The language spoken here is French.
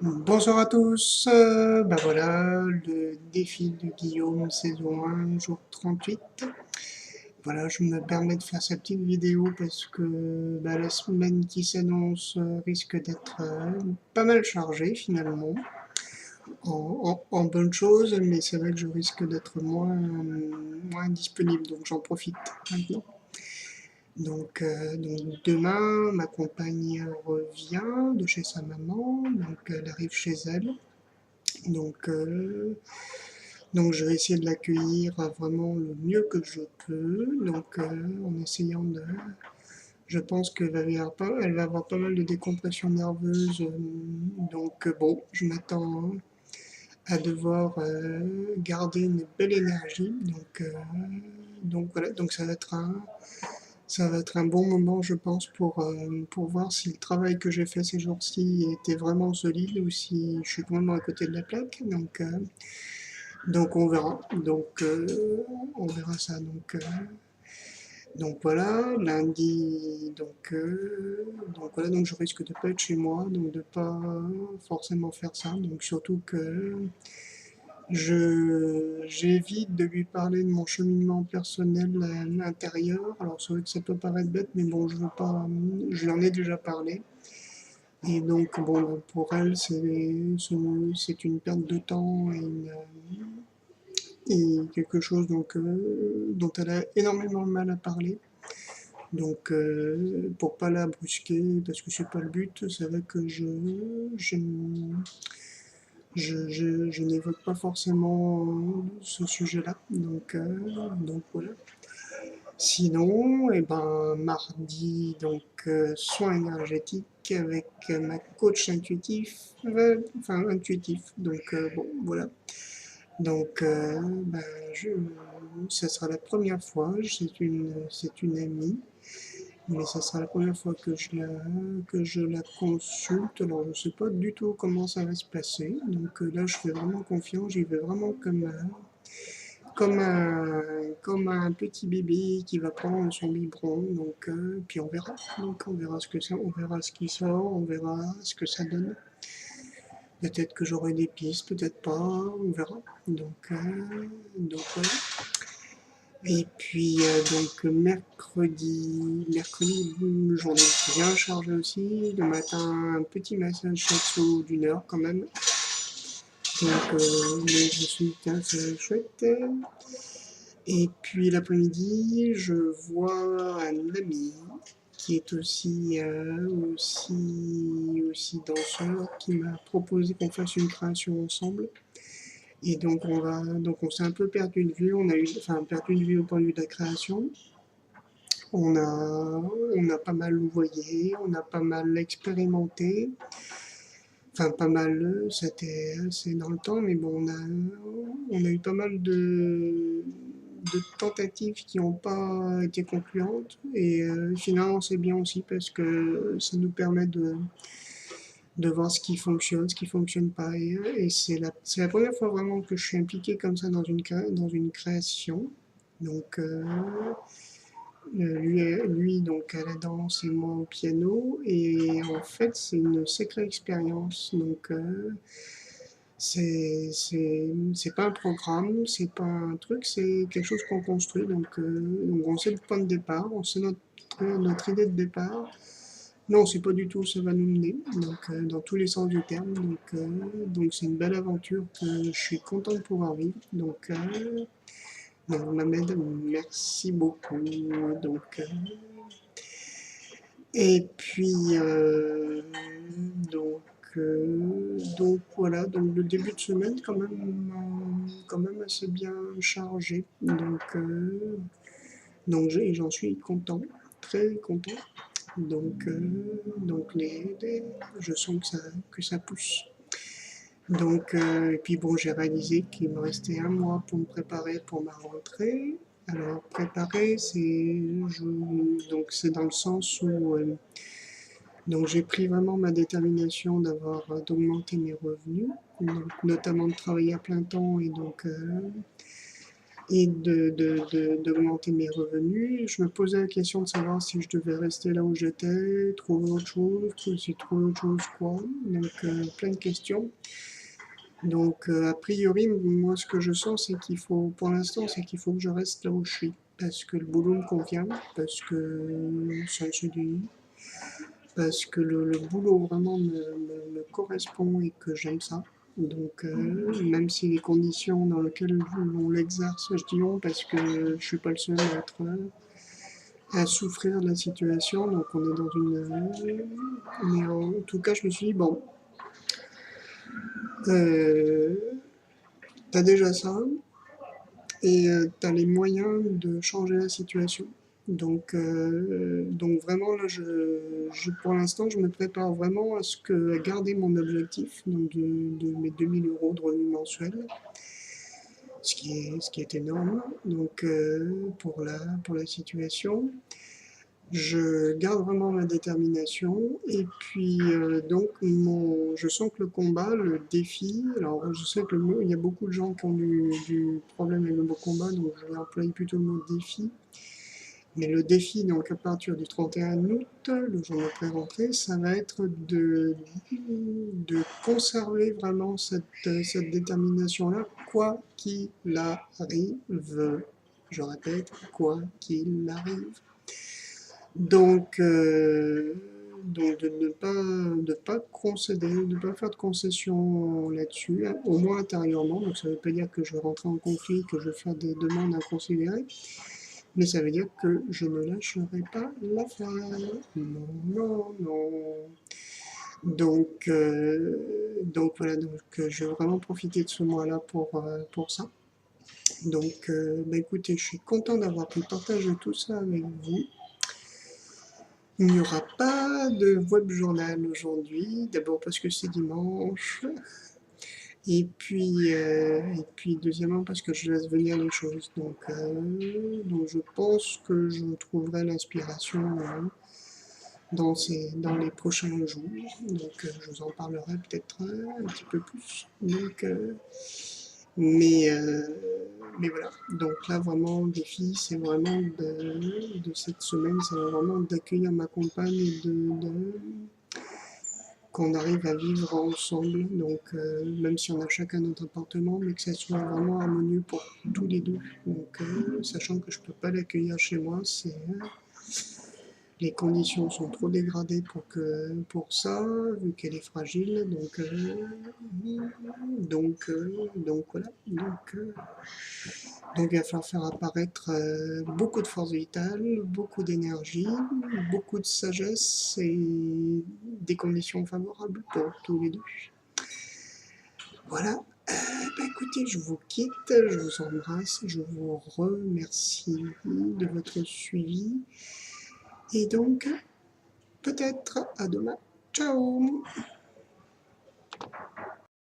Bonsoir à tous, bah voilà, le défi de Guillaume, saison 1, jour 38. Voilà, je me permets de faire cette petite vidéo parce que bah, la semaine qui s'annonce risque d'être pas mal chargée finalement, en bonne chose, mais c'est vrai que je risque d'être moins disponible, donc j'en profite maintenant. Donc demain, ma compagne revient de chez sa maman, donc elle arrive chez elle. Donc, euh, donc je vais essayer de l'accueillir vraiment le mieux que je peux. En essayant de... Je pense elle va avoir pas mal de décompression nerveuse. Bon, je m'attends à devoir garder une belle énergie. Donc voilà, donc ça va être un bon moment, je pense, pour voir si le travail que j'ai fait ces jours-ci était vraiment solide ou si je suis vraiment à côté de la plaque. Donc on verra. On verra ça. Donc voilà, lundi, donc voilà, donc je risque de pas être chez moi, donc de pas forcément faire ça. Donc surtout que j'évite de lui parler de mon cheminement personnel intérieur. Alors c'est vrai que ça peut paraître bête, mais bon, je veux pas, je lui en ai déjà parlé. Et donc bon, pour elle, c'est une perte de temps et quelque chose dont elle a énormément de mal à parler. Pour pas la brusquer, parce que c'est pas le but, c'est vrai que je, je n'évoque pas forcément ce sujet-là. Donc voilà. Sinon, et ben, mardi, soin énergétique avec ma coach intuitif. Bon, voilà. Donc, euh, ben, je, Ça sera la première fois. C'est une amie, mais ça sera la première fois que je la consulte. Alors, je sais pas du tout comment ça va se passer. Là, je fais vraiment confiance. J'y vais vraiment comme un petit bébé qui va prendre son biberon. Puis on verra. Donc, on verra ce que ça, on verra ce qui sort, on verra ce que ça donne. Peut-être que j'aurai des pistes, peut-être pas, on verra. Voilà. Et puis mercredi, journée bien chargée aussi. Le matin, un petit massage shiatsu d'une heure quand même. Mais je suis tiens, c'est chouette. Et puis l'après-midi, je vois un ami qui est aussi danseur qui m'a proposé qu'on fasse une création ensemble. Et donc on s'est un peu perdu de vue. Perdu de vue au point de vue de la création. On a pas mal louvoyé, on a pas mal expérimenté. Enfin, pas mal, c'était assez dans le temps, mais bon, on a eu pas mal de tentatives qui n'ont pas été concluantes. Et finalement, c'est bien aussi parce que ça nous permet de voir ce qui fonctionne pas. Et c'est la première fois vraiment que je suis impliqué comme ça dans une création. Donc, euh, lui, donc à la danse et moi au piano. Et en fait, c'est une sacrée expérience. C'est pas un programme, c'est pas un truc, c'est quelque chose qu'on construit. Donc on sait le point de départ, on sait notre idée de départ. Non, c'est pas du tout où ça va nous mener, dans tous les sens du terme. Donc c'est une belle aventure que je suis content de pouvoir vivre. Mohamed, merci beaucoup. Donc, euh, et puis, donc, donc voilà, donc le début de semaine quand même assez bien chargé. Et j'en suis content, très content. Je sens que ça pousse. Et puis bon, j'ai réalisé qu'il me restait un mois pour me préparer pour ma rentrée. Alors, préparer, c'est dans le sens où donc j'ai pris vraiment ma détermination d'augmenter mes revenus, donc notamment de travailler à plein temps et d'augmenter mes revenus. Je me posais la question de savoir si je devais rester là où j'étais, trouver autre chose, si trouver autre chose quoi. Donc plein de questions. Donc a priori, moi ce que je sens, c'est qu'il faut, pour l'instant, c'est qu'il faut que je reste là où je suis. Parce que le boulot me convient, parce que c'est un CDI, parce que le boulot vraiment me correspond et que j'aime ça. Donc, même si les conditions dans lesquelles on l'exerce, je dis non parce que je suis pas le seul à être à souffrir de la situation. Donc, on est dans une. Mais en tout cas, je me suis dit bon, euh, t'as déjà ça et t'as les moyens de changer la situation. Donc vraiment, là, pour l'instant, je me prépare vraiment à garder mon objectif donc de mes 2 000 € de revenus mensuels, ce qui est énorme donc, pour la situation. Je garde vraiment ma détermination et puis donc je sens que le combat, le défi, alors je sais que il y a beaucoup de gens qui ont du problème avec le mot combat, donc je vais employer plutôt le mot défi. Mais le défi, donc à partir du 31 août, le jour de la pré-rentrée, ça va être de conserver vraiment cette détermination-là, quoi qu'il arrive. Je répète, quoi qu'il arrive. Donc, de pas concéder, de ne pas faire de concessions là-dessus, hein, au moins intérieurement. Donc, ça ne veut pas dire que je vais rentrer en conflit, que je vais faire des demandes inconsidérées, mais ça veut dire que je ne lâcherai pas l'affaire. Non, non, non. Donc voilà, je vais vraiment profiter de ce mois-là pour ça. Donc, bah écoutez, je suis content d'avoir pu partager tout ça avec vous. Il n'y aura pas de web journal aujourd'hui, d'abord parce que c'est dimanche, et puis deuxièmement parce que je laisse venir les choses. Donc je pense que je trouverai l'inspiration dans les prochains jours. Donc je vous en parlerai peut-être un petit peu plus. Mais, euh, mais voilà, donc là vraiment le défi c'est vraiment de cette semaine, c'est vraiment d'accueillir ma compagne et qu'on arrive à vivre ensemble, donc même si on a chacun notre appartement, mais que ça soit vraiment harmonieux pour tous les deux. Donc sachant que je peux pas l'accueillir chez moi, les conditions sont trop dégradées pour ça, vu qu'elle est fragile, donc voilà. Donc il va falloir faire apparaître beaucoup de force vitale, beaucoup d'énergie, beaucoup de sagesse et des conditions favorables pour tous les deux. Voilà. Bah écoutez, je vous quitte, je vous embrasse, je vous remercie de votre suivi. Et donc, peut-être à demain. Ciao!